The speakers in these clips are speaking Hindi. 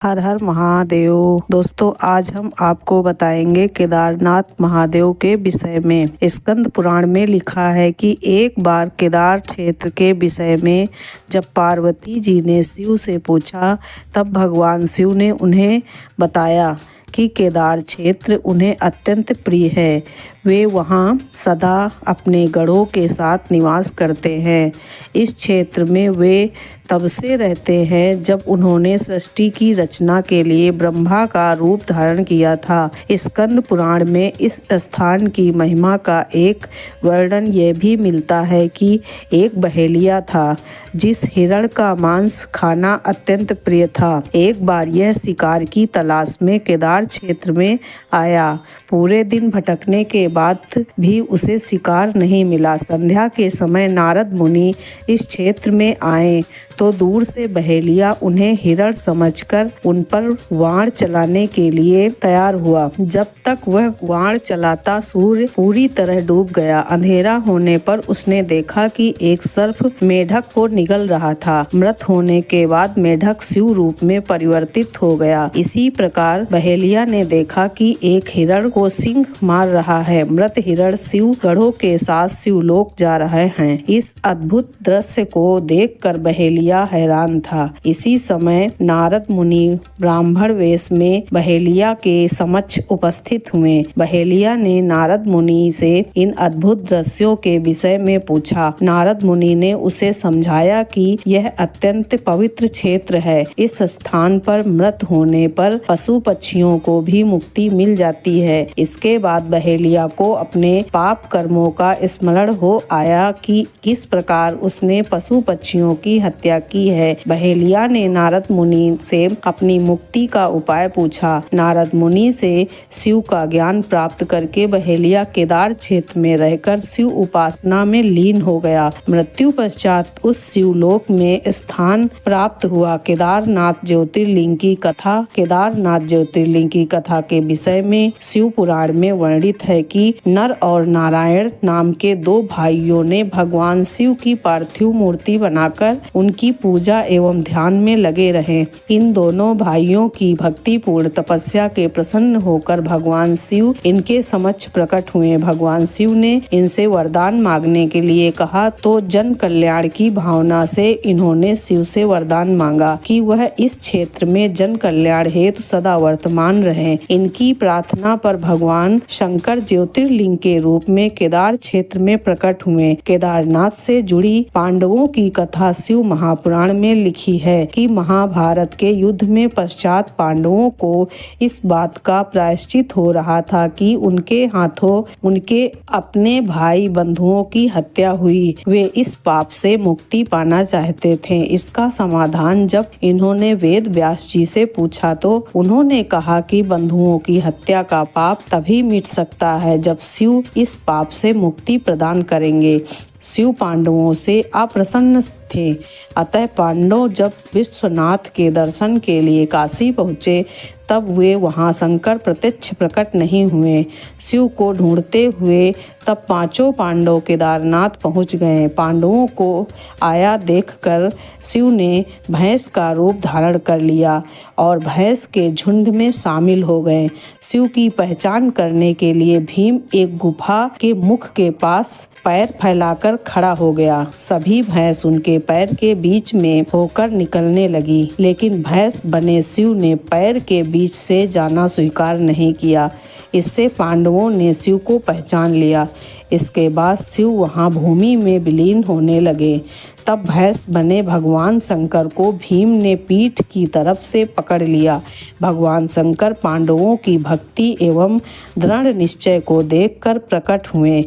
हर हर महादेव। दोस्तों, आज हम आपको बताएंगे केदारनाथ महादेव के विषय में। स्कंद पुराण में लिखा है कि एक बार केदार क्षेत्र के विषय में जब पार्वती जी ने शिव से पूछा, तब भगवान शिव ने उन्हें बताया कि केदार क्षेत्र उन्हें अत्यंत प्रिय है। वे वहाँ सदा अपने गढ़ों के साथ निवास करते हैं। इस क्षेत्र में वे तब से रहते हैं जब उन्होंने सृष्टि की रचना के लिए ब्रह्मा का रूप धारण किया था। स्कंद पुराण में इस स्थान की महिमा का एक वर्णन यह भी मिलता है कि एक बहेलिया था जिस हिरण का मांस खाना अत्यंत प्रिय था। एक बार यह शिकार की तलाश में केदार क्षेत्र में आया। पूरे दिन भटकने के बाद भी उसे शिकार नहीं मिला। संध्या के समय नारद मुनि इस क्षेत्र में आए तो दूर से बहेलिया उन्हें हिरण समझकर उन पर वाण चलाने के लिए तैयार हुआ। जब तक वह वाण चलाता सूर्य पूरी तरह डूब गया। अंधेरा होने पर उसने देखा कि एक सर्प मेढक को निगल रहा था। मृत होने के बाद मेढक शिव रूप में परिवर्तित हो गया। इसी प्रकार बहेलिया ने देखा कि एक हिरण को सिंह मार रहा है। मृत हिरण शिव गढ़ों के साथ शिवलोक जा रहे हैं। इस अद्भुत दृश्य को देखकर बहेलिया हैरान था। इसी समय नारद मुनि ब्राह्मण वेश में बहेलिया के समक्ष उपस्थित हुए। बहेलिया ने नारद मुनि से इन अद्भुत दृश्यों के विषय में पूछा। नारद मुनि ने उसे समझाया कि यह अत्यंत पवित्र क्षेत्र है। इस स्थान पर मृत होने पर पशु पक्षियों को भी मुक्ति मिल जाती है। इसके बाद बहेलिया को अपने पाप कर्मों का स्मरण हो आया कि किस प्रकार उसने पशु पक्षियों की हत्या की है। बहेलिया ने नारद मुनि से अपनी मुक्ति का उपाय पूछा। नारद मुनि से शिव का ज्ञान प्राप्त करके बहेलिया केदार क्षेत्र में रहकर शिव उपासना में लीन हो गया। मृत्यु पश्चात उस शिवलोक में स्थान प्राप्त हुआ। केदारनाथ ज्योतिर्लिंग की कथा। केदारनाथ ज्योतिर्लिंग की कथा के विषय में शिव पुराण में वर्णित है कि नर और नारायण नाम के दो भाइयों ने भगवान शिव की पार्थिव मूर्ति बनाकर उनकी पूजा एवं ध्यान में लगे रहे। इन दोनों भाइयों की भक्तिपूर्ण तपस्या के प्रसन्न होकर भगवान शिव इनके समक्ष प्रकट हुए। भगवान शिव ने इनसे वरदान मांगने के लिए कहा तो जन कल्याण की भावना से इन्होंने शिव से वरदान मांगा कि वह इस क्षेत्र में जन कल्याण हेतु सदा वर्तमान रहे। इनकी प्रार्थना पर भगवान शंकर ज्योतिर्लिंग के रूप में केदार क्षेत्र में प्रकट हुए। केदारनाथ से जुड़ी पांडवों की कथा शिव महापुराण में लिखी है कि महाभारत के युद्ध में पश्चात पांडवों को इस बात का प्रायश्चित हो रहा था कि उनके हाथों उनके अपने भाई बंधुओं की हत्या हुई। वे इस पाप से मुक्ति पाना चाहते थे। इसका समाधान जब इन्होंने वेद व्यास जी से पूछा तो उन्होंने कहा कि बंधुओं की हत्या का पाप तभी मिट सकता है जब शिव इस पाप से मुक्ति प्रदान करेंगे। शिव पांडवों से अप्रसन्न थे। अतः पांडव जब विश्वनाथ के दर्शन के लिए काशी पहुँचे तब वे वहां शंकर प्रत्यक्ष प्रकट नहीं हुए। शिव को ढूंढते हुए तब पांचों पांडव केदारनाथ पहुंच गए। पांडवों को आया देखकर शिव ने भैंस का रूप धारण कर लिया और भैंस के झुंड में शामिल हो गए। शिव की पहचान करने के लिए भीम एक गुफा के मुख के पास पैर फैलाकर खड़ा हो गया। सभी भैंस उनके पैर के बीच में होकर निकलने लगी, लेकिन भैंस बने शिव ने पैर के बीच से जाना स्वीकार नहीं किया। इससे पांडवों ने शिव को पहचान लिया। इसके बाद शिव वहां भूमि में विलीन होने लगे। तब भैंस बने भगवान शंकर को भीम ने पीठ की तरफ से पकड़ लिया। भगवान शंकर पांडवों की भक्ति एवं दृढ़ निश्चय को देखकर प्रकट हुए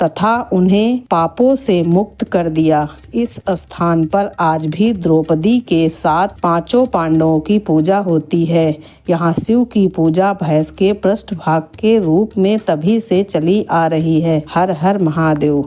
तथा उन्हें पापों से मुक्त कर दिया। इस स्थान पर आज भी द्रौपदी के साथ पांचों पांडवों की पूजा होती है। यहाँ शिव की पूजा भैंस के पृष्ठभाग के रूप में तभी से चली आ रही है। हर हर महादेव।